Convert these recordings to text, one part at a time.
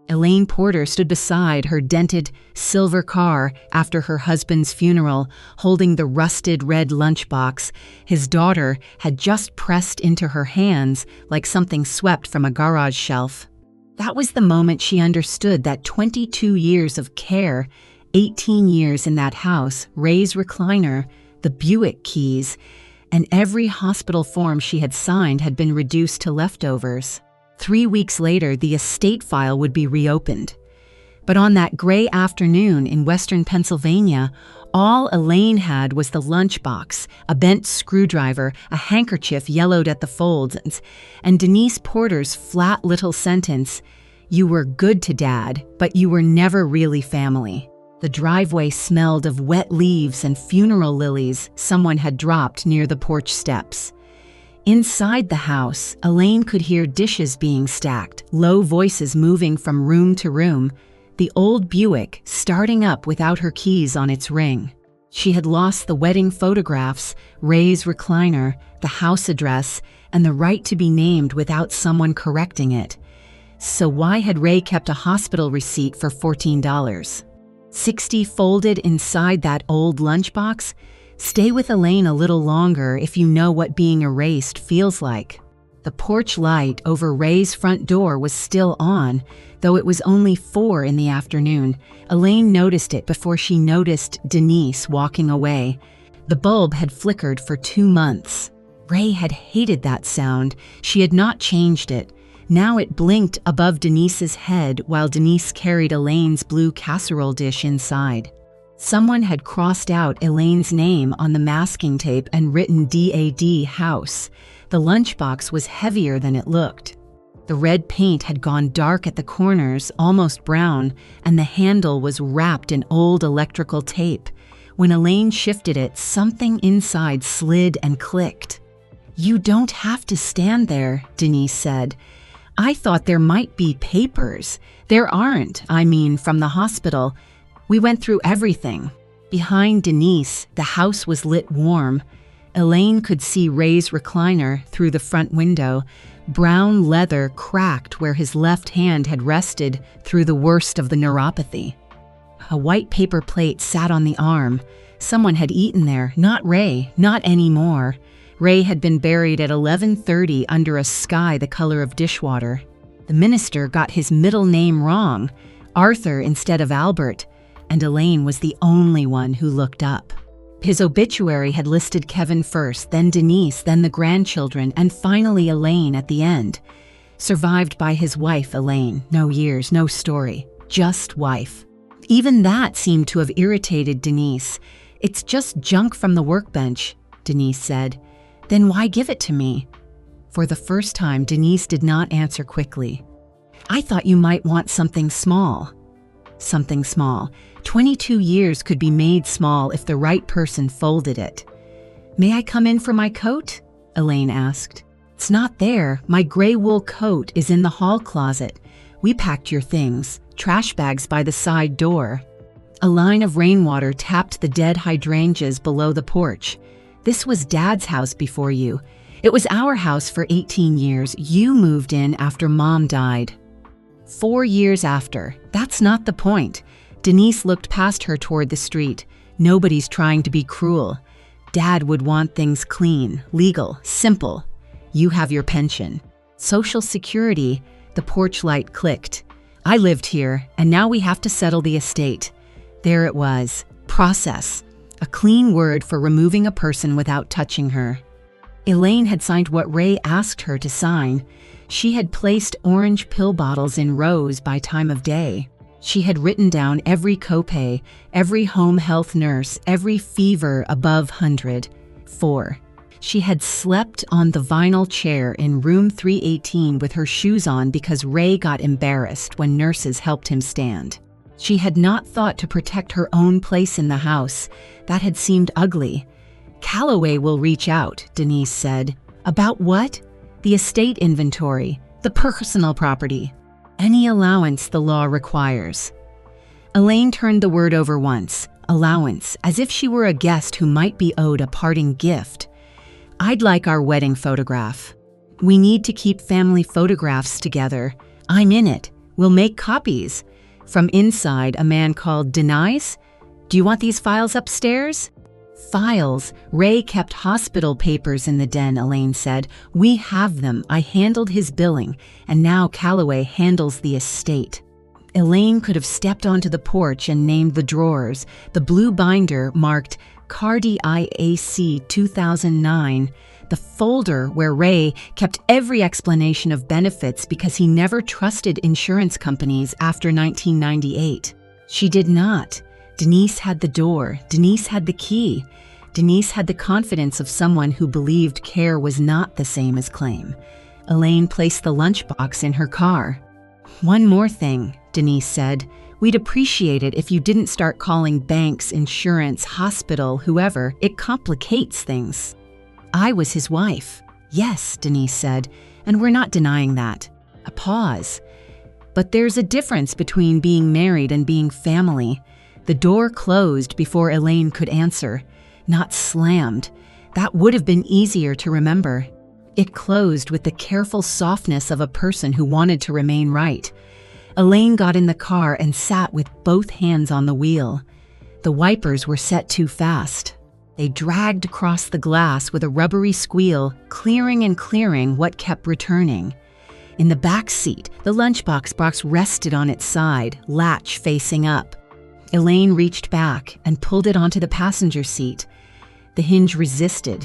Elaine Porter stood beside her dented silver car after her husband's funeral, holding the rusted red lunchbox his daughter had just pressed into her hands like something swept from a garage shelf. That was the moment she understood that 22 years of care, 18 years in that house, Ray's recliner, the Buick keys, and every hospital form she had signed had been reduced to leftovers. 3 weeks later, the estate file would be reopened. But on that gray afternoon in western Pennsylvania, all Elaine had was the lunchbox, a bent screwdriver, a handkerchief yellowed at the folds, and Denise Porter's flat little sentence, "You were good to Dad, but you were never really family." The driveway smelled of wet leaves and funeral lilies someone had dropped near the porch steps. Inside the house, Elaine could hear dishes being stacked, low voices moving from room to room, the old Buick starting up without her keys on its ring. She had lost the wedding photographs, Ray's recliner, the house address, and the right to be named without someone correcting it. So why had Ray kept a hospital receipt for $14? $60 folded inside that old lunchbox? Stay with Elaine a little longer if you know what being erased feels like. The porch light over Ray's front door was still on, though it was only 4 in the afternoon. Elaine noticed it before she noticed Denise walking away. The bulb had flickered for 2 months. Ray had hated that sound. She had not changed it. Now it blinked above Denise's head while Denise carried Elaine's blue casserole dish inside. Someone had crossed out Elaine's name on the masking tape and written DAD house. The lunchbox was heavier than it looked. The red paint had gone dark at the corners, almost brown, and the handle was wrapped in old electrical tape. When Elaine shifted it, something inside slid and clicked. "You don't have to stand there," Denise said. "I thought there might be papers. There aren't, from the hospital. We went through everything." Behind Denise, the house was lit warm. Elaine could see Ray's recliner through the front window, brown leather cracked where his left hand had rested through the worst of the neuropathy. A white paper plate sat on the arm. Someone had eaten there, not Ray, not anymore. Ray had been buried at 11:30 under a sky the color of dishwater. The minister got his middle name wrong, Arthur instead of Albert, and Elaine was the only one who looked up. His obituary had listed Kevin first, then Denise, then the grandchildren, and finally Elaine at the end. Survived by his wife, Elaine. No years, no story, just wife. Even that seemed to have irritated Denise. "It's just junk from the workbench," Denise said. "Then why give it to me?" For the first time, Denise did not answer quickly. "I thought you might want something small." Something small. 22 years could be made small if the right person folded it. "May I come in for my coat?" Elaine asked. "It's not there. My gray wool coat is in the hall closet. We packed your things, trash bags by the side door." A line of rainwater tapped the dead hydrangeas below the porch. "This was Dad's house before you. It was our house for 18 years. You moved in after Mom died." 4 years after. That's not the point. Denise looked past her toward the street. Nobody's trying to be cruel. Dad would want things clean, legal, simple. You have your pension. Social Security. The porch light clicked. "I lived here, and now we have to settle the estate." There it was. Process. A clean word for removing a person without touching her. Elaine had signed what Ray asked her to sign. She had placed orange pill bottles in rows by time of day. She had written down every copay, every home health nurse, every fever above 100. 4. She had slept on the vinyl chair in room 318 with her shoes on because Ray got embarrassed when nurses helped him stand. She had not thought to protect her own place in the house. That had seemed ugly. "Calloway will reach out," Denise said. "About what?" "The estate inventory, the personal property. Any allowance the law requires." Elaine turned the word over once, allowance, as if she were a guest who might be owed a parting gift. "I'd like our wedding photograph. We need to keep family photographs together. I'm in it. We'll make copies." From inside, a man called, "Denise? Do you want these files upstairs?" "Files? Ray kept hospital papers in the den," Elaine said. "We have them. I handled his billing, and now Calloway handles the estate." Elaine could have stepped onto the porch and named the drawers. The blue binder marked Cardi IAC 2009, the folder where Ray kept every explanation of benefits because he never trusted insurance companies after 1998. She did not. Denise had the door. Denise had the key. Denise had the confidence of someone who believed care was not the same as claim. Elaine placed the lunchbox in her car. "One more thing," Denise said. "We'd appreciate it if you didn't start calling banks, insurance, hospital, whoever. It complicates things." "I was his wife." "Yes," Denise said, "and we're not denying that." A pause. "But there's a difference between being married and being family." The door closed before Elaine could answer. Not slammed. That would have been easier to remember. It closed with the careful softness of a person who wanted to remain right. Elaine got in the car and sat with both hands on the wheel. The wipers were set too fast. They dragged across the glass with a rubbery squeal, clearing and clearing what kept returning. In the back seat, the lunchbox box rested on its side, latch facing up. Elaine reached back and pulled it onto the passenger seat. The hinge resisted.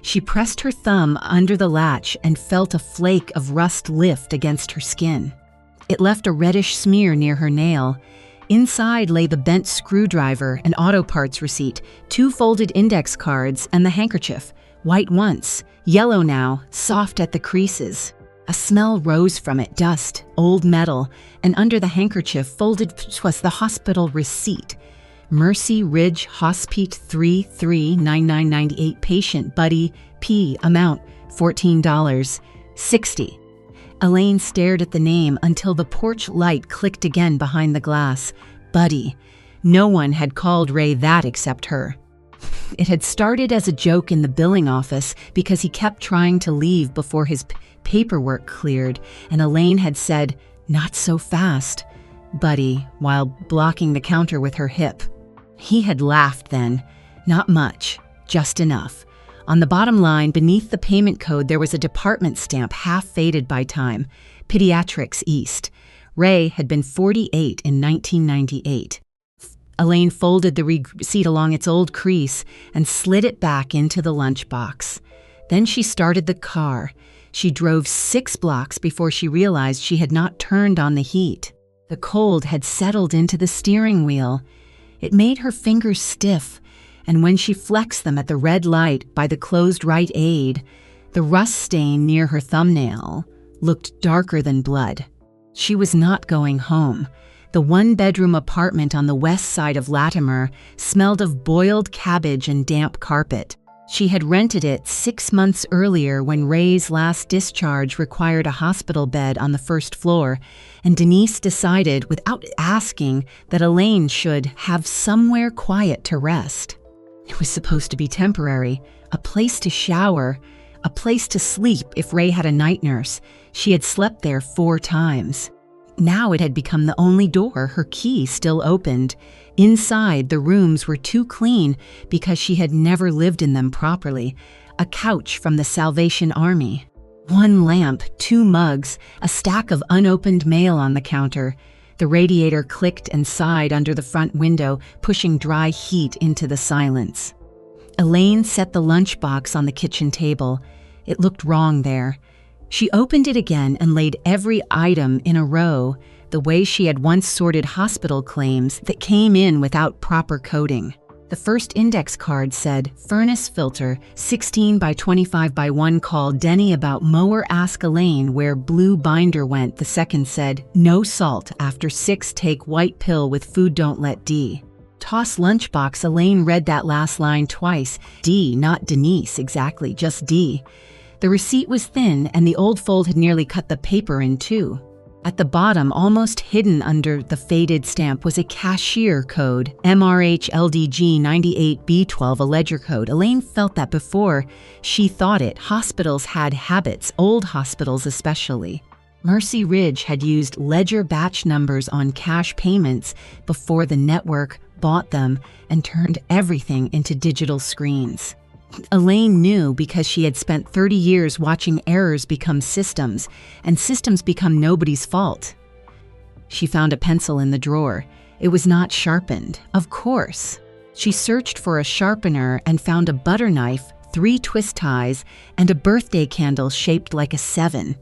She pressed her thumb under the latch and felt a flake of rust lift against her skin. It left a reddish smear near her nail. Inside lay the bent screwdriver, an auto parts receipt, 2 folded index cards, and the handkerchief, white once, yellow now, soft at the creases. A smell rose from it, dust, old metal, and under the handkerchief folded was the hospital receipt. Mercy Ridge Hospice 339998 patient Buddy P. Amount $14.60. Elaine stared at the name until the porch light clicked again behind the glass. Buddy. No one had called Ray that except her. It had started as a joke in the billing office because he kept trying to leave before his paperwork cleared, and Elaine had said, "Not so fast, Buddy," while blocking the counter with her hip. He had laughed then. Not much, just enough. On the bottom line, beneath the payment code, there was a department stamp half faded by time, Pediatrics East. Ray had been 48 in 1998. Elaine folded the receipt along its old crease and slid it back into the lunchbox. Then she started the car. She drove 6 blocks before she realized she had not turned on the heat. The cold had settled into the steering wheel. It made her fingers stiff, and when she flexed them at the red light by the closed right aid, the rust stain near her thumbnail looked darker than blood. She was not going home. The 1-bedroom apartment on the west side of Latimer smelled of boiled cabbage and damp carpet. She had rented it 6 months earlier when Ray's last discharge required a hospital bed on the first floor, and Denise decided, without asking, that Elaine should have somewhere quiet to rest. It was supposed to be temporary, a place to shower, a place to sleep if Ray had a night nurse. She had slept there 4 times. Now it had become the only door her key still opened. Inside, the rooms were too clean because she had never lived in them properly. A couch from the Salvation Army. 1 lamp, 2 mugs, a stack of unopened mail on the counter. The radiator clicked and sighed under the front window, pushing dry heat into the silence. Elaine set the lunchbox on the kitchen table. It looked wrong there. She opened it again and laid every item in a row, the way she had once sorted hospital claims that came in without proper coding. The first index card said, "Furnace filter, 16 by 25 by 1 call Denny about mower ask Elaine where blue binder went." The second said, "No salt, after 6 take white pill with food don't let D." Toss lunchbox. Elaine read that last line twice. D, not Denise, exactly, just D. The receipt was thin, and the old fold had nearly cut the paper in 2. At the bottom, almost hidden under the faded stamp, was a cashier code, MRHLDG 98B12, a ledger code. Elaine felt that before. She thought it. Hospitals had habits, old hospitals especially. Mercy Ridge had used ledger batch numbers on cash payments before the network bought them and turned everything into digital screens. Elaine knew because she had spent 30 years watching errors become systems, and systems become nobody's fault. She found a pencil in the drawer. It was not sharpened, of course. She searched for a sharpener and found a butter knife, 3 twist ties, and a birthday candle shaped like a 7.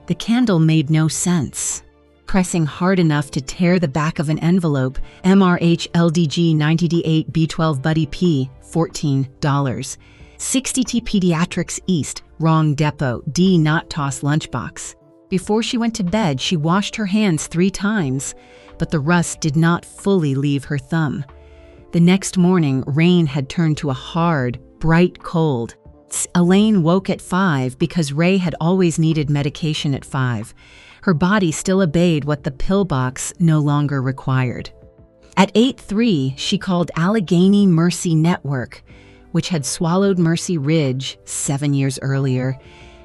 The candle made no sense. Pressing hard enough to tear the back of an envelope, MRH LDG 90D8 B12 Buddy P, $14. 60T Pediatrics East, wrong depot, D not toss lunchbox. Before she went to bed, she washed her hands 3 times, but the rust did not fully leave her thumb. The next morning, rain had turned to a hard, bright cold. Elaine woke at 5 because Ray had always needed medication at 5. Her body still obeyed what the pillbox no longer required. At 8:03, she called Allegheny Mercy Network, which had swallowed Mercy Ridge 7 years earlier,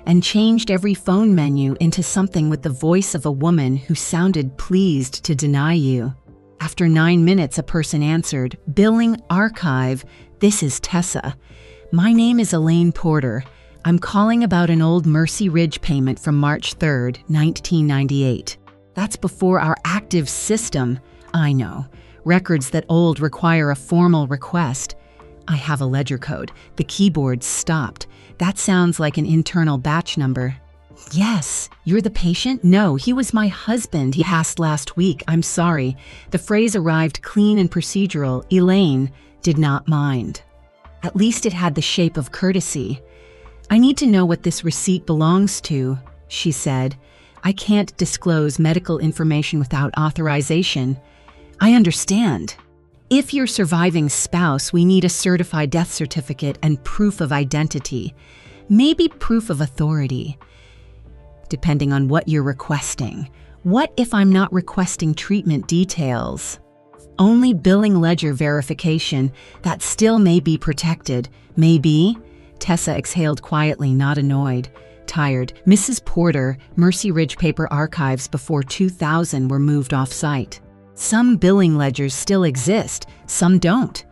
and changed every phone menu into something with the voice of a woman who sounded pleased to deny you. After 9 minutes, a person answered, "Billing Archive, this is Tessa. My name is Elaine Porter. I'm calling about an old Mercy Ridge payment from March 3rd, 1998. That's before our active system. I know. Records that old require a formal request. I have a ledger code. The keyboard stopped. That sounds like an internal batch number." "Yes. You're the patient?" "No, he was my husband. He passed last week. I'm sorry." The phrase arrived clean and procedural. Elaine did not mind. At least it had the shape of courtesy. "I need to know what this receipt belongs to," she said. "I can't disclose medical information without authorization." "I understand. If your surviving spouse, we need a certified death certificate and proof of identity. Maybe proof of authority, depending on what you're requesting. What if I'm not requesting treatment details? Only billing ledger verification. That still may be protected." "Maybe?" Tessa exhaled quietly, not annoyed. Tired. "Mrs. Porter, Mercy Ridge paper archives before 2000 were moved off-site. Some billing ledgers still exist, some don't.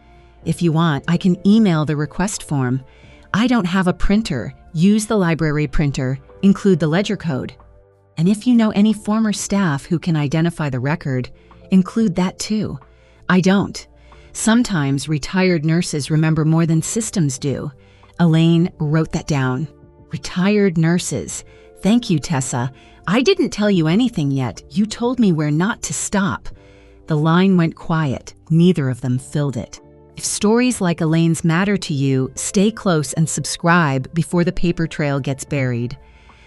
If you want, I can email the request form. I don't have a printer. Use the library printer. Include the ledger code. And if you know any former staff who can identify the record, include that too." "I don't. Sometimes retired nurses remember more than systems do." Elaine wrote that down. "Retired nurses. Thank you, Tessa. I didn't tell you anything yet. You told me where not to stop." The line went quiet. Neither of them filled it. If stories like Elaine's matter to you, stay close and subscribe before the paper trail gets buried.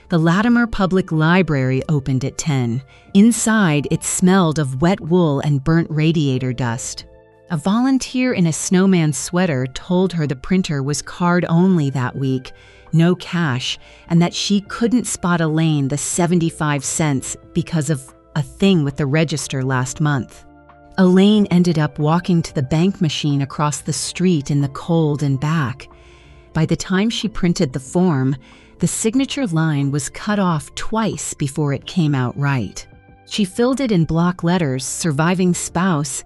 The Latimer Public Library opened at 10. Inside, it smelled of wet wool and burnt radiator dust. A volunteer in a snowman sweater told her the printer was card only that week, no cash, and that she couldn't spot Elaine the 75 cents because of a thing with the register last month. Elaine ended up walking to the bank machine across the street in the cold and back. By the time she printed the form, the signature line was cut off twice before it came out right. She filled it in block letters, surviving spouse,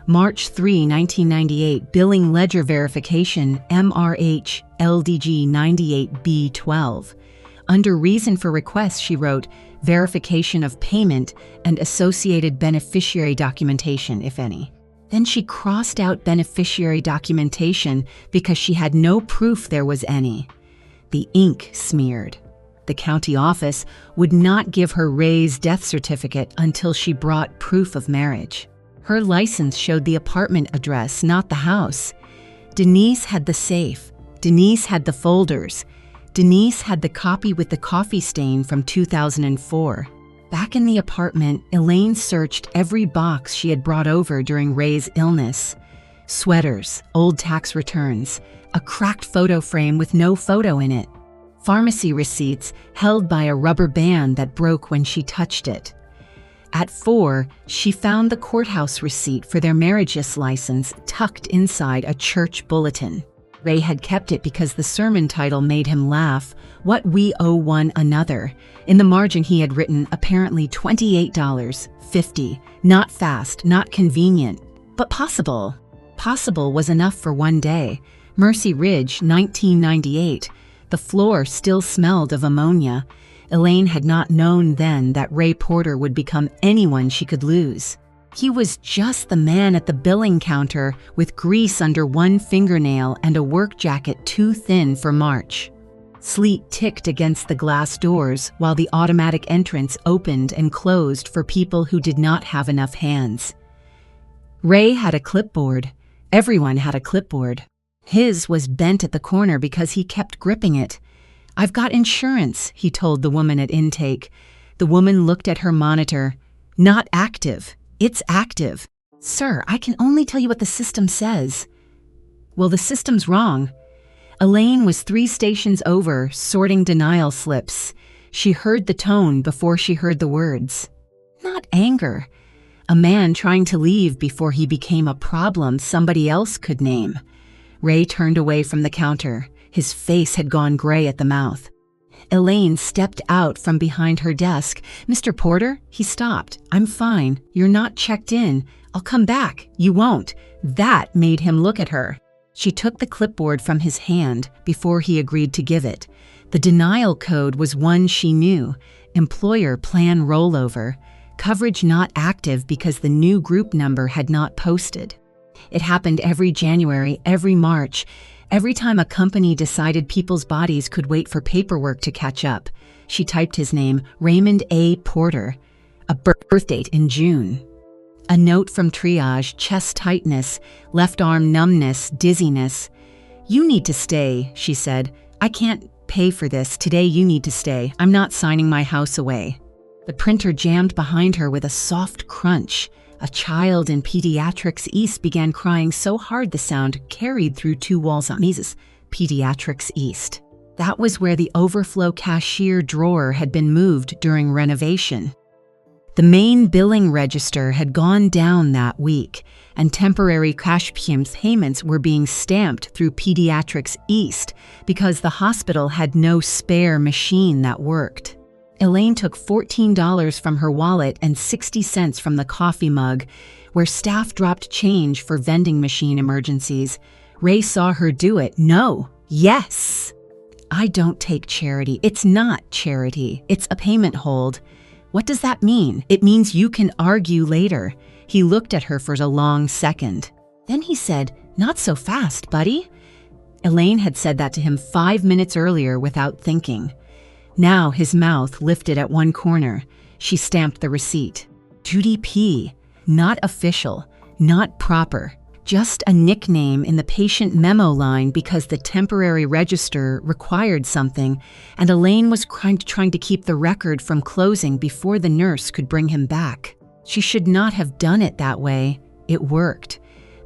March 3, 1998, billing ledger verification, MRH LDG 98B12. Under reason for request, she wrote, verification of payment and associated beneficiary documentation, if any. Then she crossed out beneficiary documentation because she had no proof there was any. The ink smeared. The county office would not give her Ray's death certificate until she brought proof of marriage. Her license showed the apartment address, not the house. Denise had the safe. Denise had the folders. Denise had the copy with the coffee stain from 2004. Back in the apartment, Elaine searched every box she had brought over during Ray's illness. Sweaters, old tax returns, a cracked photo frame with no photo in it. Pharmacy receipts held by a rubber band that broke when she touched it. At 4, she found the courthouse receipt for their marriage's license tucked inside a church bulletin. Ray had kept it because the sermon title made him laugh, "What We Owe One Another." In the margin he had written, apparently $28.50. Not fast, not convenient, but possible. Possible was enough for one day. Mercy Ridge, 1998. The floor still smelled of ammonia. Elaine had not known then that Ray Porter would become anyone she could lose. He was just the man at the billing counter with grease under one fingernail and a work jacket too thin for March. Sleet ticked against the glass doors while the automatic entrance opened and closed for people who did not have enough hands. Ray had a clipboard. Everyone had a clipboard. His was bent at the corner because he kept gripping it. "I've got insurance," he told the woman at intake. The woman looked at her monitor. "Not active. It's active." "Sir, I can only tell you what the system says." "Well, the system's wrong." Elaine was 3 stations over, sorting denial slips. She heard the tone before she heard the words. Not anger. A man trying to leave before he became a problem somebody else could name. Ray turned away from the counter. His face had gone gray at the mouth. Elaine stepped out from behind her desk. "Mr. Porter?" He stopped. "I'm fine. You're not checked in. I'll come back." "You won't." That made him look at her. She took the clipboard from his hand before he agreed to give it. The denial code was one she knew. Employer plan rollover. Coverage not active because the new group number had not posted. It happened every January, every March. Every time a company decided people's bodies could wait for paperwork to catch up. She typed his name, Raymond A. Porter, a birth date in June. A note from triage, chest tightness, left arm numbness, dizziness. "You need to stay," she said. "I can't pay for this. Today you need to stay. I'm not signing my house away." The printer jammed behind her with a soft crunch. A child in Pediatrics East began crying so hard the sound carried through 2 walls on Mises. Pediatrics East. That was where the overflow cashier drawer had been moved during renovation. The main billing register had gone down that week, and temporary cash payments were being stamped through Pediatrics East because the hospital had no spare machine that worked. Elaine took $14 from her wallet and 60 cents from the coffee mug, where staff dropped change for vending machine emergencies. Ray saw her do it. "No. Yes." "I don't take charity. It's not charity. It's a payment hold." "What does that mean?" "It means you can argue later." He looked at her for a long second. Then he said, "Not so fast, buddy." Elaine had said that to him 5 minutes earlier without thinking. Now his mouth lifted at one corner. She stamped the receipt. Judy P. Not official, not proper. Just a nickname in the patient memo line because the temporary register required something, and Elaine was trying to keep the record from closing before the nurse could bring him back. She should not have done it that way. It worked.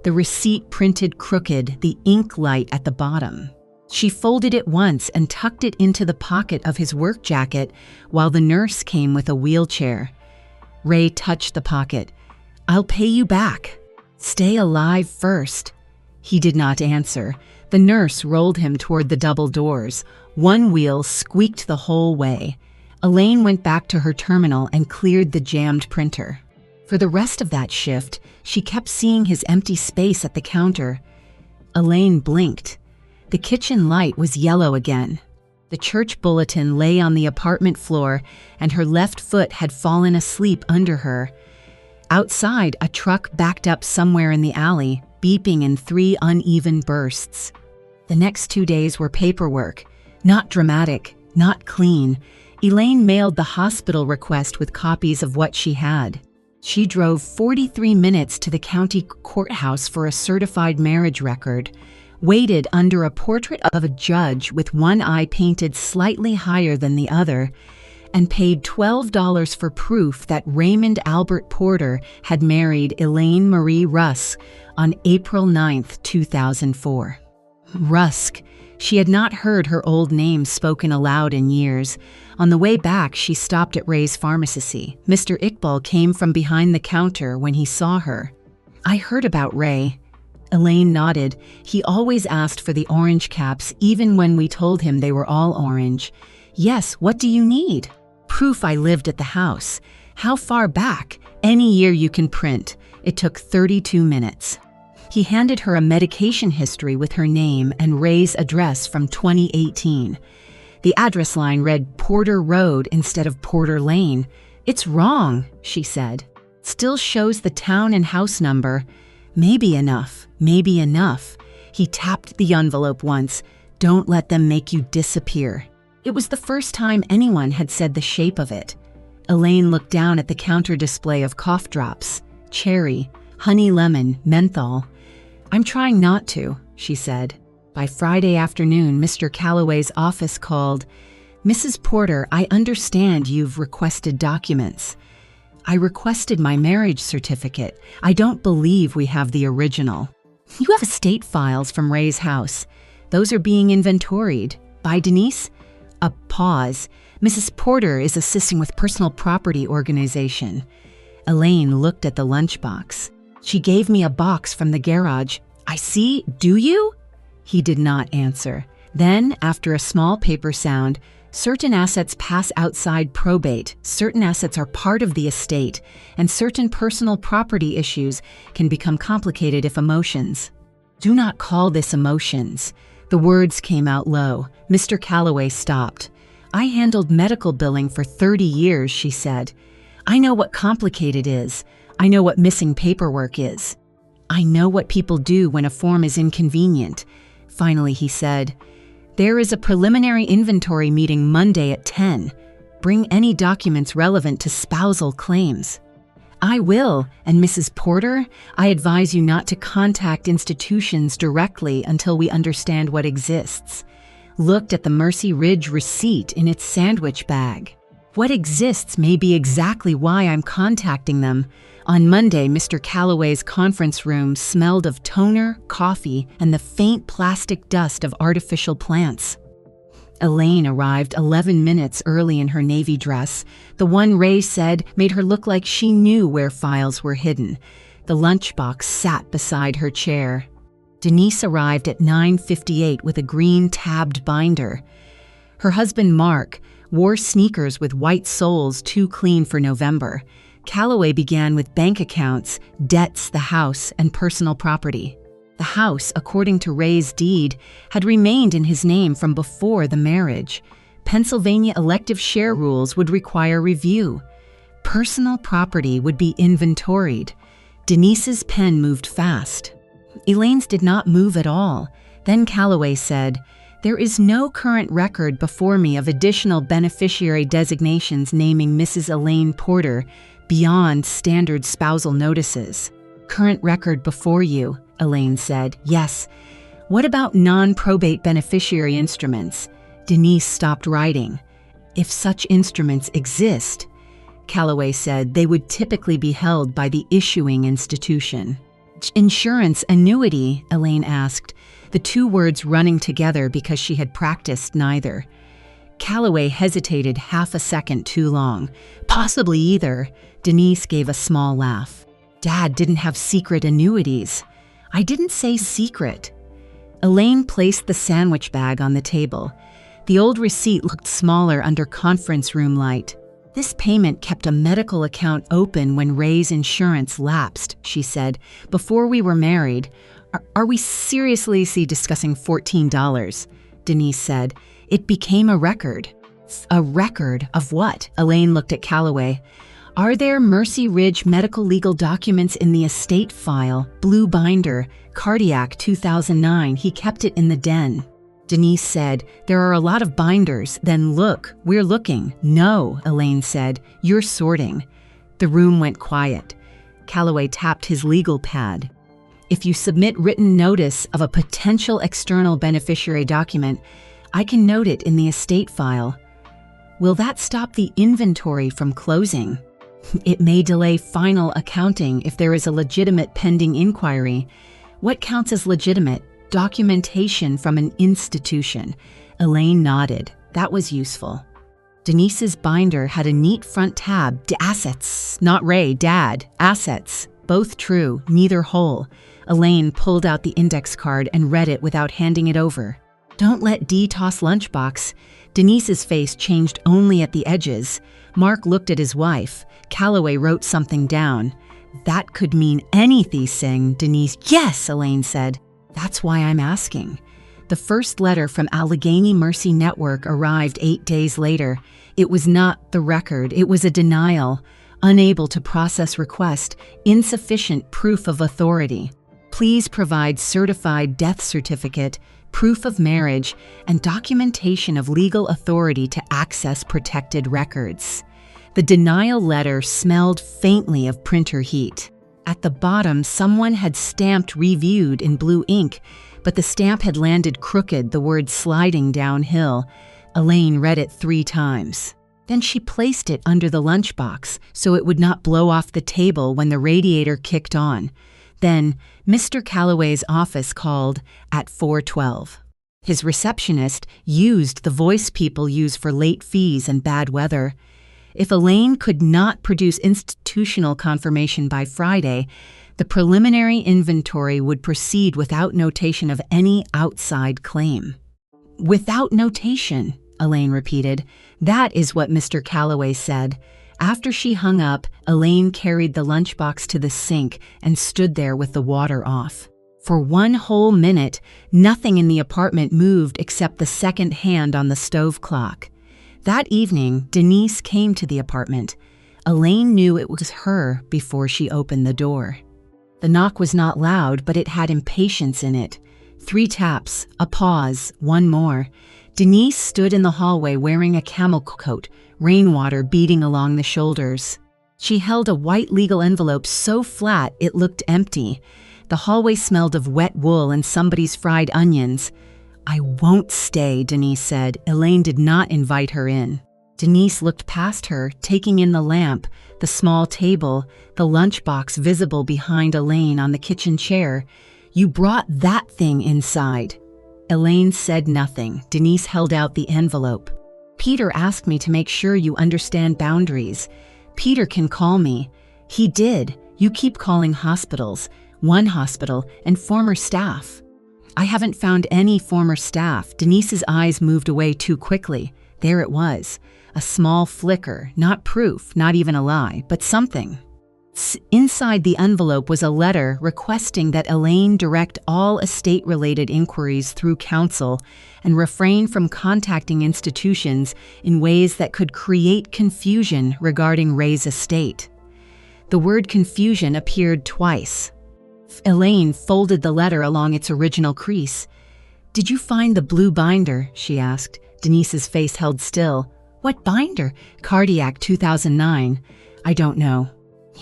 The receipt printed crooked, the ink light at the bottom. She folded it once and tucked it into the pocket of his work jacket while the nurse came with a wheelchair. Ray touched the pocket. "I'll pay you back. Stay alive first." He did not answer. The nurse rolled him toward the double doors. One wheel squeaked the whole way. Elaine went back to her terminal and cleared the jammed printer. For the rest of that shift, she kept seeing his empty space at the counter. Elaine blinked. The kitchen light was yellow again. The church bulletin lay on the apartment floor, and her left foot had fallen asleep under her. Outside, a truck backed up somewhere in the alley, beeping in 3 uneven bursts. The next 2 days were paperwork. Not dramatic, not clean. Elaine mailed the hospital request with copies of what she had. She drove 43 minutes to the county courthouse for a certified marriage record, waited under a portrait of a judge with one eye painted slightly higher than the other, and paid $12 for proof that Raymond Albert Porter had married Elaine Marie Rusk on April 9, 2004. Rusk. She had not heard her old name spoken aloud in years. On the way back, she stopped at Ray's pharmacy. Mr. Iqbal came from behind the counter when he saw her. "I heard about Ray." Elaine nodded. He always asked for the orange caps, even when we told him they were all orange. Yes, what do you need? Proof I lived at the house. How far back? Any year you can print. It took 32 minutes. He handed her a medication history with her name and Ray's address from 2018. The address line read Porter Road instead of Porter Lane. It's wrong, she said. Still shows the town and house number. Maybe enough, maybe enough. He tapped the envelope once. Don't let them make you disappear. It was the first time anyone had said the shape of it. Elaine looked down at the counter display of cough drops. Cherry, honey lemon, menthol. I'm trying not to, she said. By Friday afternoon, Mr. Calloway's office called. Mrs. Porter, I understand you've requested documents. I requested my marriage certificate. I don't believe we have the original. You have estate files from Ray's house. Those are being inventoried. By Denise? A pause. Mrs. Porter is assisting with personal property organization. Elaine looked at the lunchbox. She gave me a box from the garage. I see. Do you? He did not answer. Then, after a small paper sound, certain assets pass outside probate, certain assets are part of the estate, and certain personal property issues can become complicated if emotions. Do not call this emotions. The words came out low. Mr. Calloway stopped. I handled medical billing for 30 years, she said. I know what complicated is. I know what missing paperwork is. I know what people do when a form is inconvenient. Finally, he said, there is a preliminary inventory meeting Monday at 10. Bring any documents relevant to spousal claims. I will, and Mrs. Porter, I advise you not to contact institutions directly until we understand what exists. Looked at the Mercy Ridge receipt in its sandwich bag. What exists may be exactly why I'm contacting them. On Monday, Mr. Calloway's conference room smelled of toner, coffee, and the faint plastic dust of artificial plants. Elaine arrived 11 minutes early in her navy dress. The one Ray said made her look like she knew where files were hidden. The lunchbox sat beside her chair. Denise arrived at 9:58 with a green tabbed binder. Her husband, Mark, wore sneakers with white soles too clean for November. Calloway began with bank accounts, debts, the house, and personal property. The house, according to Ray's deed, had remained in his name from before the marriage. Pennsylvania elective share rules would require review. Personal property would be inventoried. Denise's pen moved fast. Elaine's did not move at all. Then Calloway said, there is no current record before me of additional beneficiary designations naming Mrs. Elaine Porter beyond standard spousal notices. Current record before you, Elaine said. Yes. What about non-probate beneficiary instruments? Denise stopped writing. If such instruments exist, Calloway said, they would typically be held by the issuing institution. Insurance annuity, Elaine asked, the two words running together because she had practiced neither. Calloway hesitated half a second too long. Possibly either. Denise gave a small laugh. Dad didn't have secret annuities. I didn't say secret. Elaine placed the sandwich bag on the table. The old receipt looked smaller under conference room light. This payment kept a medical account open when Ray's insurance lapsed, she said, before we were married. Are we seriously discussing $14? Denise said. It became a record. A record of what? Elaine looked at Calloway. Are there Mercy Ridge medical legal documents in the estate file? Blue binder, cardiac 2009. He kept it in the den. Denise said, there are a lot of binders. Then look, we're looking. No, Elaine said, you're sorting. The room went quiet. Calloway tapped his legal pad. If you submit written notice of a potential external beneficiary document, I can note it in the estate file. Will that stop the inventory from closing? It may delay final accounting if there is a legitimate pending inquiry. What counts as legitimate? Documentation from an institution. Elaine nodded. That was useful. Denise's binder had a neat front tab. Assets. Not Ray, Dad. Assets. both true, neither whole. Elaine pulled out the index card and read it without handing it over. Don't let Dee toss Lunchbox. Denise's face changed only at the edges. Mark looked at his wife. Calloway wrote something down. That could mean anything, Denise. Yes, Elaine said. That's why I'm asking. The first letter from Allegheny Mercy Network arrived 8 days later. It was not the record, it was a denial. Unable to process request, insufficient proof of authority. Please provide certified death certificate, proof of marriage, and documentation of legal authority to access protected records. The denial letter smelled faintly of printer heat. At the bottom, someone had stamped "reviewed" in blue ink, but the stamp had landed crooked, the word sliding downhill. Elaine read it 3 times. Then she placed it under the lunchbox so it would not blow off the table when the radiator kicked on. Then Mr. Calloway's office called at 4:12. His receptionist used the voice people use for late fees and bad weather. If Elaine could not produce institutional confirmation by Friday, the preliminary inventory would proceed without notation of any outside claim. Without notation, Elaine repeated. That is what Mr. Calloway said. After she hung up, Elaine carried the lunchbox to the sink and stood there with the water off. For 1 whole minute, nothing in the apartment moved except the second hand on the stove clock. That evening, Denise came to the apartment. Elaine knew it was her before she opened the door. The knock was not loud, but it had impatience in it. 3 taps, a pause, 1 more. Denise stood in the hallway wearing a camel coat, rainwater beading along the shoulders. She held a white legal envelope so flat it looked empty. The hallway smelled of wet wool and somebody's fried onions. I won't stay, Denise said. Elaine did not invite her in. Denise looked past her, taking in the lamp, the small table, the lunchbox visible behind Elaine on the kitchen chair. You brought that thing inside. Elaine said nothing. Denise held out the envelope. Peter asked me to make sure you understand boundaries. Peter can call me. He did. You keep calling hospitals, 1 hospital, and former staff. I haven't found any former staff. Denise's eyes moved away too quickly. There it was. A small flicker, not proof, not even a lie, but something. Inside the envelope was a letter requesting that Elaine direct all estate-related inquiries through counsel and refrain from contacting institutions in ways that could create confusion regarding Ray's estate. The word confusion appeared twice. Elaine folded the letter along its original crease. Did you find the blue binder? She asked. Denise's face held still. What binder? Cardiac 2009. I don't know.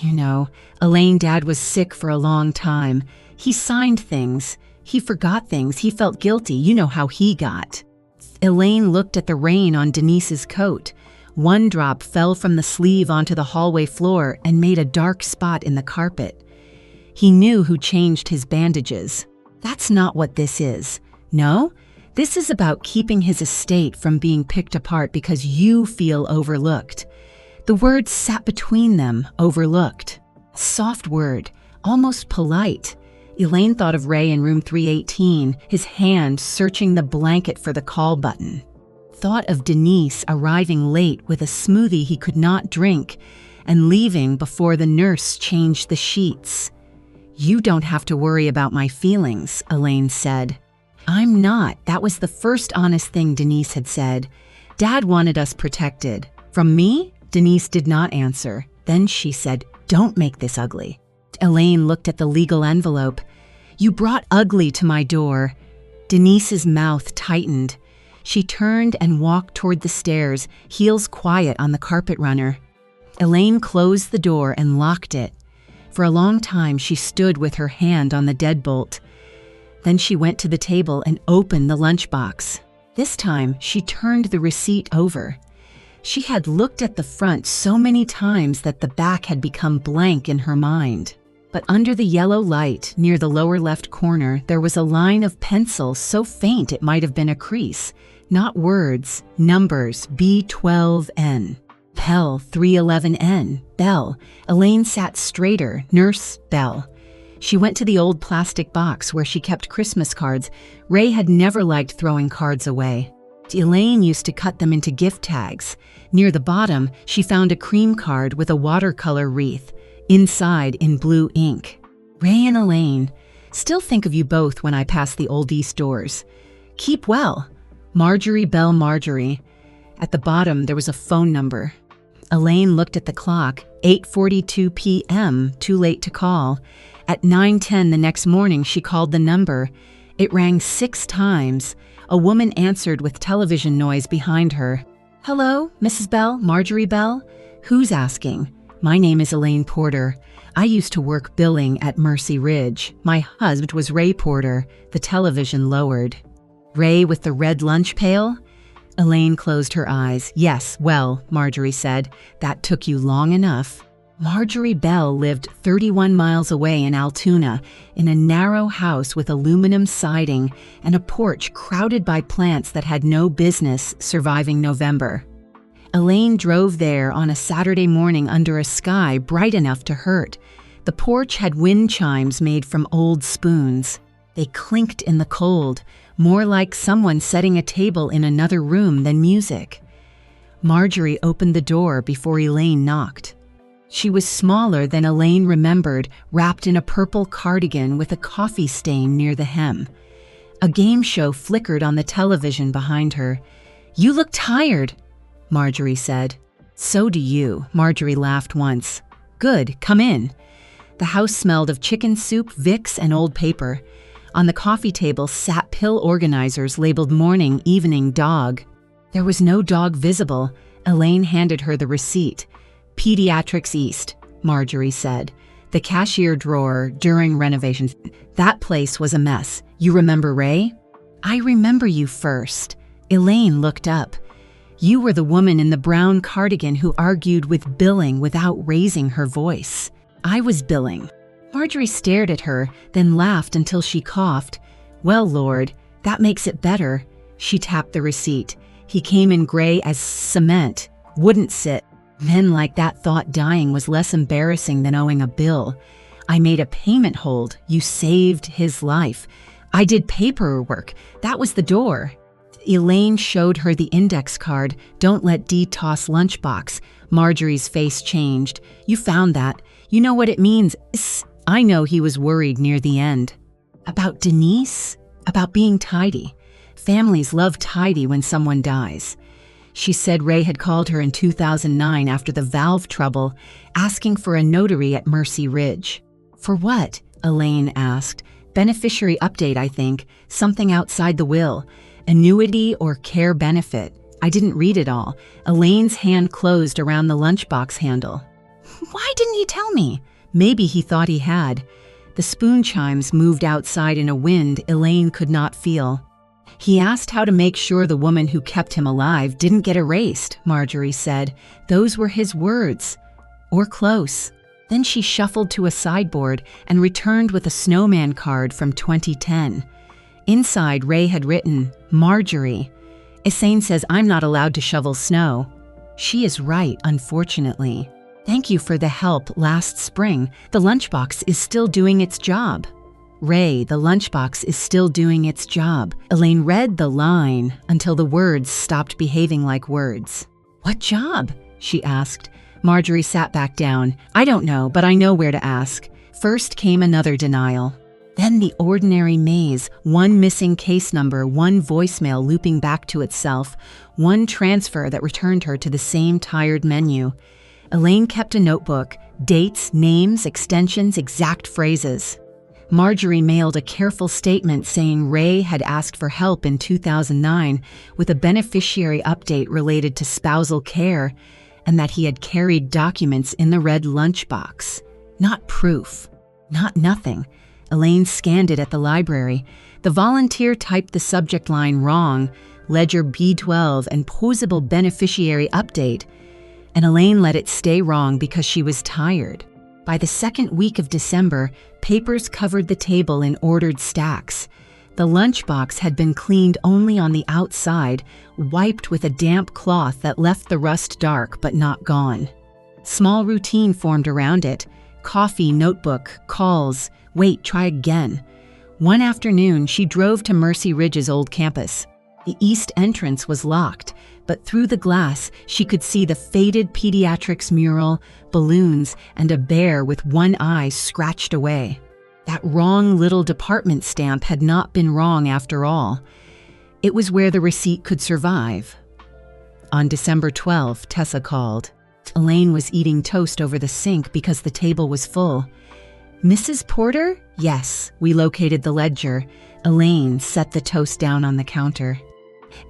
You know, Elaine, Dad was sick for a long time. He signed things. He forgot things. He felt guilty. You know how he got. Elaine looked at the rain on Denise's coat. 1 drop fell from the sleeve onto the hallway floor and made a dark spot in the carpet. He knew who changed his bandages. That's not what this is. No? This is about keeping his estate from being picked apart because you feel overlooked. The word sat between them, overlooked. Soft word, almost polite. Elaine thought of Ray in room 318, his hand searching the blanket for the call button. Thought of Denise arriving late with a smoothie he could not drink and leaving before the nurse changed the sheets. You don't have to worry about my feelings, Elaine said. I'm not. That was the first honest thing Denise had said. Dad wanted us protected. From me? Denise did not answer. Then she said, don't make this ugly. Elaine looked at the legal envelope. You brought ugly to my door. Denise's mouth tightened. She turned and walked toward the stairs, heels quiet on the carpet runner. Elaine closed the door and locked it. For a long time, she stood with her hand on the deadbolt. Then she went to the table and opened the lunchbox. This time, she turned the receipt over. She had looked at the front so many times that the back had become blank in her mind. But under the yellow light, near the lower left corner, there was a line of pencil so faint it might have been a crease. Not words, numbers, B12N. Bell, 311N, Bell. Elaine sat straighter, Nurse Bell. She went to the old plastic box where she kept Christmas cards. Ray had never liked throwing cards away. Elaine used to cut them into gift tags. Near the bottom, she found a cream card with a watercolor wreath, inside in blue ink. Ray and Elaine, still think of you both when I pass the old East doors. Keep well. Marjorie Bell Marjorie. At the bottom, there was a phone number. Elaine looked at the clock, 8:42 p.m., too late to call. At 9:10 the next morning, she called the number. It rang 6 times. A woman answered with television noise behind her. Hello, Mrs. Bell, Marjorie Bell? Who's asking? My name is Elaine Porter. I used to work billing at Mercy Ridge. My husband was Ray Porter. The television lowered. Ray with the red lunch pail? Elaine closed her eyes. Yes, well, Marjorie said, that took you long enough. Marjorie Bell lived 31 miles away in Altoona, in a narrow house with aluminum siding and a porch crowded by plants that had no business surviving November. Elaine drove there on a Saturday morning under a sky bright enough to hurt. The porch had wind chimes made from old spoons. They clinked in the cold, more like someone setting a table in another room than music. Marjorie opened the door before Elaine knocked. She was smaller than Elaine remembered, wrapped in a purple cardigan with a coffee stain near the hem. A game show flickered on the television behind her. You look tired, Marjorie said. So do you, Marjorie laughed once. Good, come in. The house smelled of chicken soup, Vicks, and old paper. On the coffee table sat pill organizers labeled morning, evening, dog. There was no dog visible. Elaine handed her the receipt. Pediatrics East, Marjorie said. The cashier drawer during renovations. That place was a mess. You remember Ray? I remember you first. Elaine looked up. You were the woman in the brown cardigan who argued with billing without raising her voice. I was billing. Marjorie stared at her, then laughed until she coughed. Well, Lord, that makes it better. She tapped the receipt. He came in gray as cement. Wouldn't sit. Men like that thought dying was less embarrassing than owing a bill. I made a payment hold. You saved his life. I did paperwork. That was the door. Elaine showed her the index card. Don't let D toss Lunchbox. Marjorie's face changed. You found that. You know what it means. I know he was worried near the end. About Denise? About being tidy. Families love tidy when someone dies. She said Ray had called her in 2009 after the valve trouble, asking for a notary at Mercy Ridge. For what? Elaine asked. Beneficiary update, I think. Something outside the will. Annuity or care benefit. I didn't read it all. Elaine's hand closed around the lunchbox handle. Why didn't he tell me? Maybe he thought he had. The spoon chimes moved outside in a wind Elaine could not feel. He asked how to make sure the woman who kept him alive didn't get erased, Marjorie said. Those were his words. Or close. Then she shuffled to a sideboard and returned with a snowman card from 2010. Inside, Ray had written, Marjorie. Elaine says I'm not allowed to shovel snow. She is right, unfortunately. Thank you for the help last spring. The lunchbox is still doing its job. Ray, the lunchbox is still doing its job. Elaine read the line until the words stopped behaving like words. What job? She asked. Marjorie sat back down. I don't know, but I know where to ask. First came another denial. Then the ordinary maze, one missing case number, one voicemail looping back to itself, one transfer that returned her to the same tired menu. Elaine kept a notebook, dates, names, extensions, exact phrases. Marjorie mailed a careful statement saying Ray had asked for help in 2009 with a beneficiary update related to spousal care and that he had carried documents in the red lunchbox. Not proof. Not nothing. Elaine scanned it at the library. The volunteer typed the subject line wrong, ledger B12 and posable beneficiary update, and Elaine let it stay wrong because she was tired. By the second week of December, papers covered the table in ordered stacks. The lunchbox had been cleaned only on the outside, wiped with a damp cloth that left the rust dark but not gone. Small routine formed around it: coffee, notebook, calls, wait, try again. One afternoon, she drove to Mercy Ridge's old campus. The east entrance was locked, but through the glass, she could see the faded pediatrics mural, balloons, and a bear with one eye scratched away. That wrong little department stamp had not been wrong after all. It was where the receipt could survive. On December 12, Tessa called. Elaine was eating toast over the sink because the table was full. "Mrs. Porter?" "Yes." We located the ledger. Elaine set the toast down on the counter.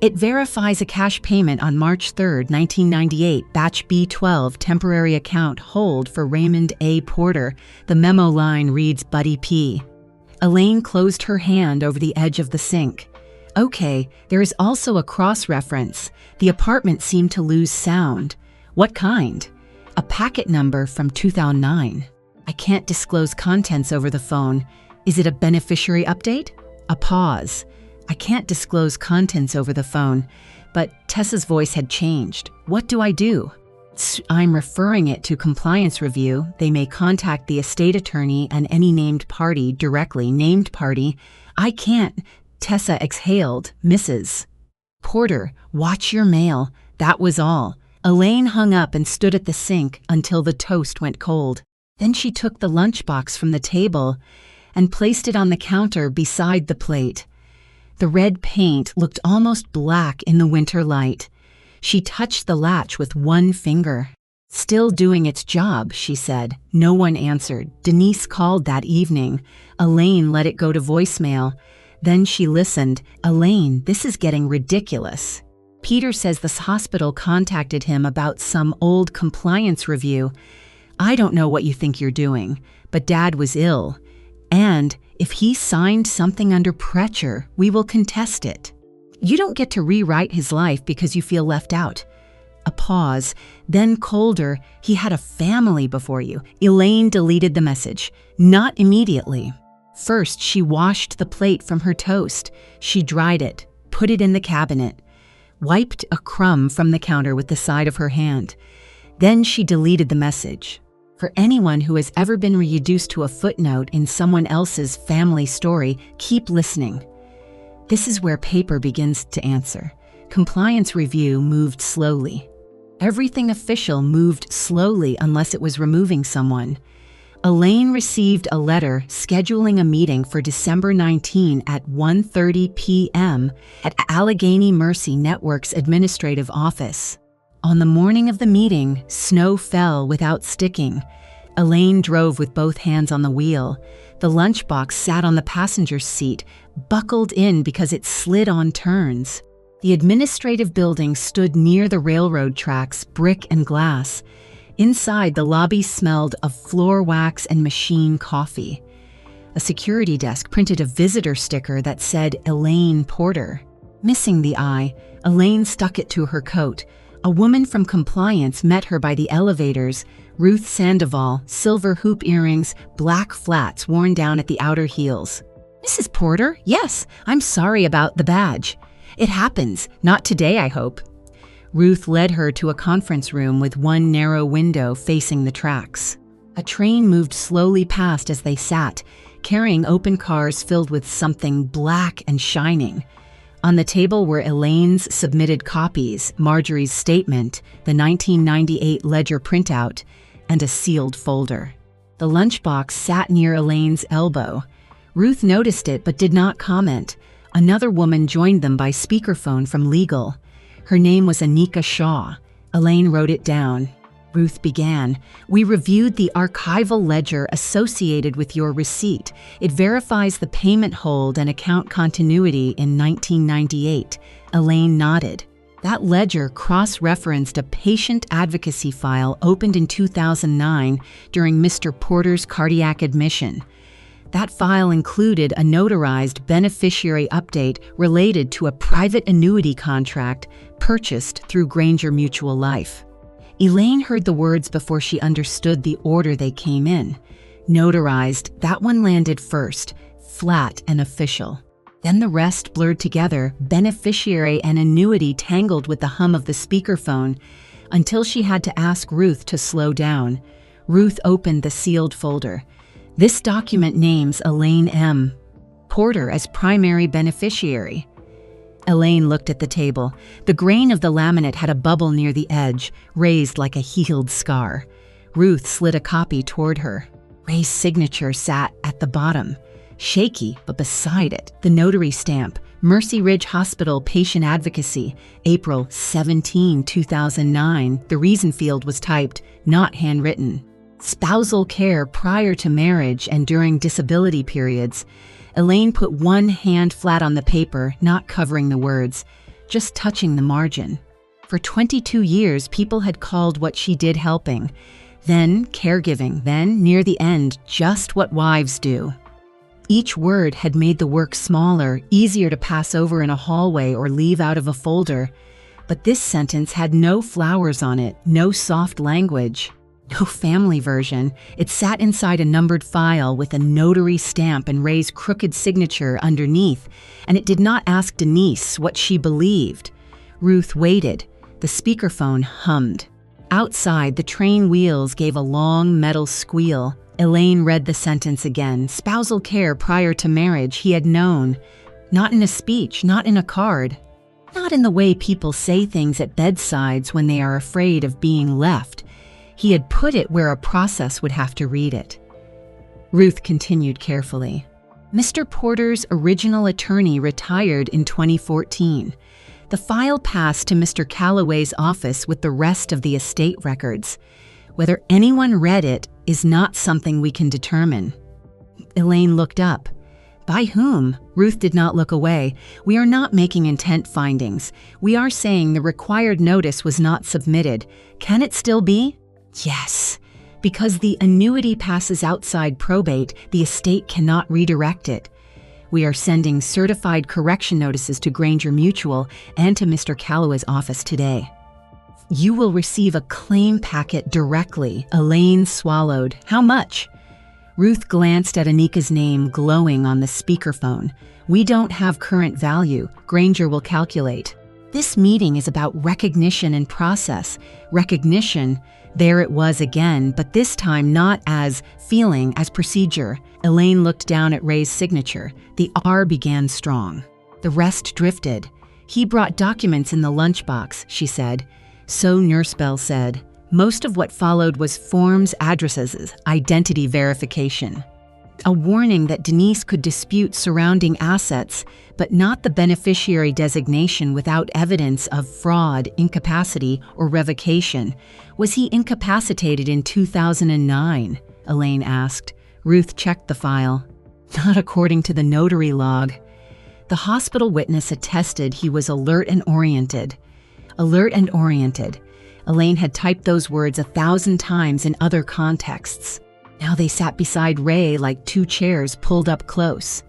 "It verifies a cash payment on March 3, 1998, batch B12, temporary account hold for Raymond A. Porter." The memo line reads Buddy P. Elaine closed her hand over the edge of the sink. "Okay, there is also a cross-reference. The apartment seemed to lose sound." "What kind?" "A packet number from 2009. "I can't disclose contents over the phone. Is it a beneficiary update?" A pause. "I can't disclose contents over the phone." But Tessa's voice had changed. "What do I do?" "I'm referring it to compliance review. They may contact the estate attorney and any named party directly." "Named party? I can't." Tessa exhaled. "Mrs. Porter, watch your mail." That was all. Elaine hung up and stood at the sink until the toast went cold. Then she took the lunchbox from the table and placed it on the counter beside the plate. The red paint looked almost black in the winter light. She touched the latch with one finger. "Still doing its job," she said. No one answered. Denise called that evening. Elaine let it go to voicemail. Then she listened. "Elaine, this is getting ridiculous. Peter says this hospital contacted him about some old compliance review. I don't know what you think you're doing, but Dad was ill. And if he signed something under pressure, we will contest it. You don't get to rewrite his life because you feel left out." A pause, then colder. "He had a family before you." Elaine deleted the message. Not immediately. First, she washed the plate from her toast. She dried it, put it in the cabinet, wiped a crumb from the counter with the side of her hand. Then she deleted the message. For anyone who has ever been reduced to a footnote in someone else's family story, keep listening. This is where paper begins to answer. Compliance review moved slowly. Everything official moved slowly unless it was removing someone. Elaine received a letter scheduling a meeting for December 19 at 1:30 p.m. at Allegheny Mercy Network's administrative office. On the morning of the meeting, snow fell without sticking. Elaine drove with both hands on the wheel. The lunchbox sat on the passenger's seat, buckled in because it slid on turns. The administrative building stood near the railroad tracks, brick and glass. Inside, the lobby smelled of floor wax and machine coffee. A security desk printed a visitor sticker that said Elaine Porter. Missing the I, Elaine stuck it to her coat. A woman from compliance met her by the elevators. Ruth Sandoval, silver hoop earrings, black flats worn down at the outer heels. "Mrs. Porter? Yes, I'm sorry about the badge. It happens. Not today, I hope." Ruth led her to a conference room with one narrow window facing the tracks. A train moved slowly past as they sat, carrying open cars filled with something black and shining. On the table were Elaine's submitted copies, Marjorie's statement, the 1998 ledger printout, and a sealed folder. The lunchbox sat near Elaine's elbow. Ruth noticed it but did not comment. Another woman joined them by speakerphone from legal. Her name was Anika Shaw. Elaine wrote it down. Ruth began, "We reviewed the archival ledger associated with your receipt. It verifies the payment hold and account continuity in 1998. Elaine nodded. That ledger cross-referenced a patient advocacy file opened in 2009 during Mr. Porter's cardiac admission. That file included a notarized beneficiary update related to a private annuity contract purchased through Granger Mutual Life." Elaine heard the words before she understood the order they came in. Notarized, that one landed first, flat and official. Then the rest blurred together, beneficiary and annuity tangled with the hum of the speakerphone, until she had to ask Ruth to slow down. Ruth opened the sealed folder. This document names Elaine M. Porter as primary beneficiary. Elaine looked at the table. The grain of the laminate had a bubble near the edge, raised like a healed scar. Ruth slid a copy toward her. Ray's signature sat at the bottom, shaky, but beside it, the notary stamp, Mercy Ridge Hospital Patient Advocacy, April 17, 2009. The reason field was typed, not handwritten. Spousal care prior to marriage and during disability periods. Elaine put one hand flat on the paper, not covering the words, just touching the margin. For 22 years, people had called what she did helping, then caregiving, then, near the end, just what wives do. Each word had made the work smaller, easier to pass over in a hallway or leave out of a folder. But this sentence had no flowers on it, no soft language. No family version. It sat inside a numbered file with a notary stamp and Ray's crooked signature underneath, and it did not ask Denise what she believed. Ruth waited. The speakerphone hummed. Outside, the train wheels gave a long metal squeal. Elaine read the sentence again. Spousal care prior to marriage, he had known. Not in a speech, not in a card. Not in the way people say things at bedsides when they are afraid of being left. He had put it where a process would have to read it. Ruth continued carefully. Mr. Porter's original attorney retired in 2014. The file passed to Mr. Calloway's office with the rest of the estate records. Whether anyone read it is not something we can determine. Elaine looked up. By whom? Ruth did not look away. We are not making intent findings. We are saying the required notice was not submitted. Can it still be? Yes. Because the annuity passes outside probate, the estate cannot redirect it. We are sending certified correction notices to Granger Mutual and to Mr. Calloway's office today. You will receive a claim packet directly. Elaine swallowed. How much? Ruth glanced at Anika's name glowing on the speakerphone. We don't have current value. Granger will calculate. This meeting is about recognition and process. Recognition, there it was again, but this time not as feeling, as procedure. Elaine looked down at Ray's signature. The R began strong. The rest drifted. He brought documents in the lunchbox, she said. So Nursebell said. Most of what followed was forms, addresses, identity verification. A warning that Denise could dispute surrounding assets, but not the beneficiary designation without evidence of fraud, incapacity, or revocation. Was he incapacitated in 2009? Elaine asked. Ruth checked the file. Not according to the notary log. The hospital witness attested he was alert and oriented. Alert and oriented. Elaine had typed those words 1,000 times in other contexts. Now they sat beside Ray like two chairs pulled up close.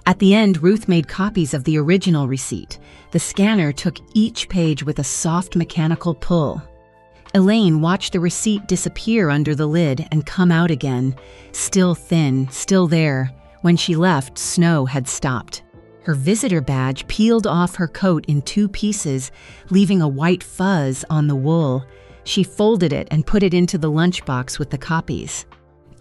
At the end, Ruth made copies of the original receipt. The scanner took each page with a soft mechanical pull. Elaine watched the receipt disappear under the lid and come out again, still thin, still there. When she left, snow had stopped. Her visitor badge peeled off her coat in 2 pieces, leaving a white fuzz on the wool. She folded it and put it into the lunchbox with the copies.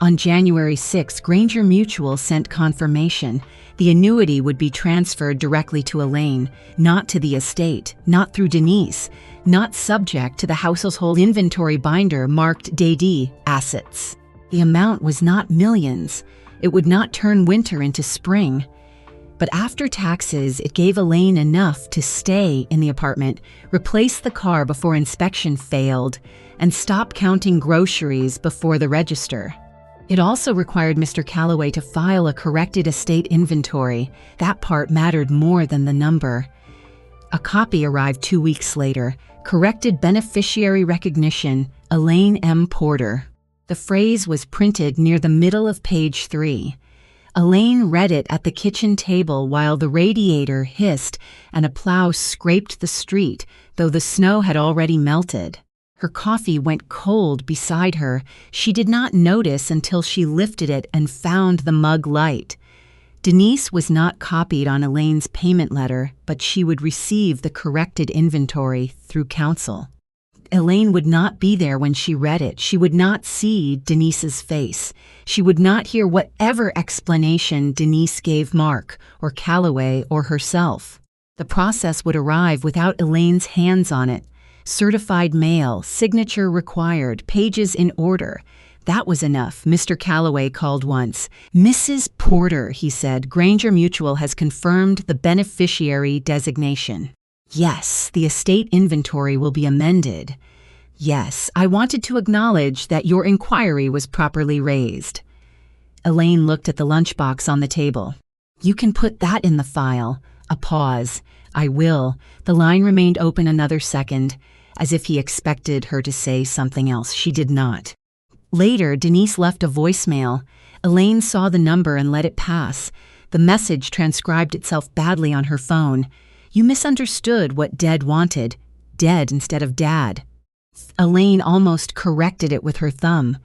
On January 6, Granger Mutual sent confirmation. The annuity would be transferred directly to Elaine, not to the estate, not through Denise, not subject to the household inventory binder marked Dede assets. The amount was not millions. It would not turn winter into spring. But after taxes, it gave Elaine enough to stay in the apartment, replace the car before inspection failed, and stop counting groceries before the register. It also required Mr. Calloway to file a corrected estate inventory. That part mattered more than the number. A copy arrived 2 weeks later. Corrected beneficiary recognition, Elaine M. Porter. The phrase was printed near the middle of page 3. Elaine read it at the kitchen table while the radiator hissed and a plow scraped the street, though the snow had already melted. Her coffee went cold beside her. She did not notice until she lifted it and found the mug light. Denise was not copied on Elaine's payment letter, but she would receive the corrected inventory through counsel. Elaine would not be there when she read it. She would not see Denise's face. She would not hear whatever explanation Denise gave Mark or Calloway or herself. The process would arrive without Elaine's hands on it. Certified mail, signature required, pages in order. That was enough, Mr. Calloway called once. "Mrs. Porter," he said, "Granger Mutual has confirmed the beneficiary designation. Yes, the estate inventory will be amended. Yes, I wanted to acknowledge that your inquiry was properly raised." Elaine looked at the lunchbox on the table. "You can put that in the file." A pause. "I will." The line remained open another second, as if he expected her to say something else. She did not. Later, Denise left a voicemail. Elaine saw the number and let it pass. The message transcribed itself badly on her phone. "You misunderstood what Dad wanted. Dead instead of Dad." Elaine almost corrected it with her thumb.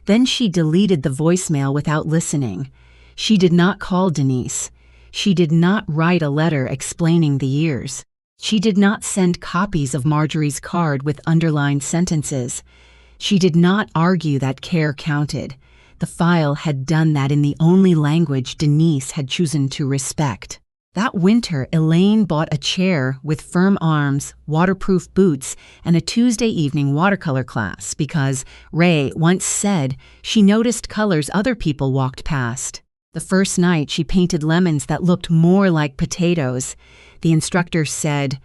Then she deleted the voicemail without listening. She did not call Denise. She did not write a letter explaining the years. She did not send copies of Marjorie's card with underlined sentences. She did not argue that care counted. The file had done that in the only language Denise had chosen to respect. That winter, Elaine bought a chair with firm arms, waterproof boots, and a Tuesday evening watercolor class because, Ray once said, she noticed colors other people walked past. The first night, she painted lemons that looked more like potatoes. The instructor said,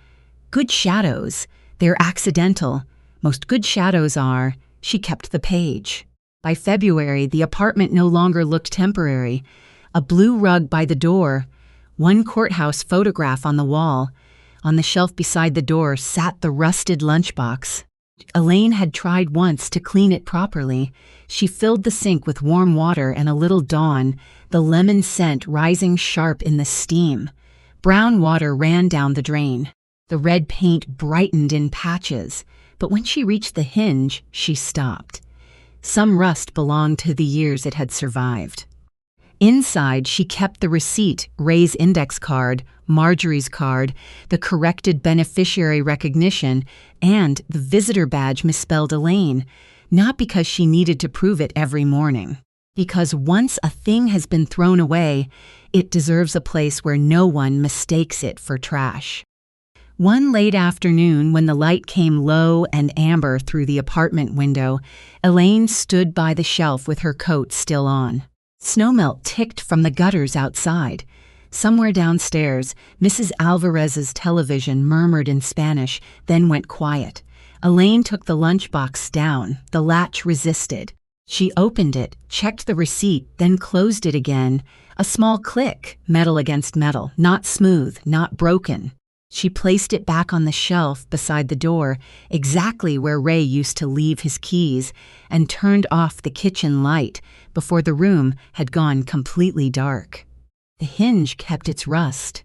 "Good shadows. They're accidental. Most good shadows are." She kept the page. By February, the apartment no longer looked temporary. A blue rug by the door, one courthouse photograph on the wall. On the shelf beside the door sat the rusted lunchbox. Elaine had tried once to clean it properly. She filled the sink with warm water and a little Dawn, the lemon scent rising sharp in the steam. Brown water ran down the drain. The red paint brightened in patches, but when she reached the hinge, she stopped. Some rust belonged to the years it had survived. Inside, she kept the receipt, Ray's index card, Marjorie's card, the corrected beneficiary recognition, and the visitor badge misspelled Elaine, not because she needed to prove it every morning. Because once a thing has been thrown away, it deserves a place where no one mistakes it for trash. One late afternoon, when the light came low and amber through the apartment window, Elaine stood by the shelf with her coat still on. Snowmelt ticked from the gutters outside. Somewhere downstairs, Mrs. Alvarez's television murmured in Spanish, then went quiet. Elaine took the lunchbox down. The latch resisted. She opened it, checked the receipt, then closed it again. A small click, metal against metal, not smooth, not broken. She placed it back on the shelf beside the door, exactly where Ray used to leave his keys, and turned off the kitchen light before the room had gone completely dark. The hinge kept its rust.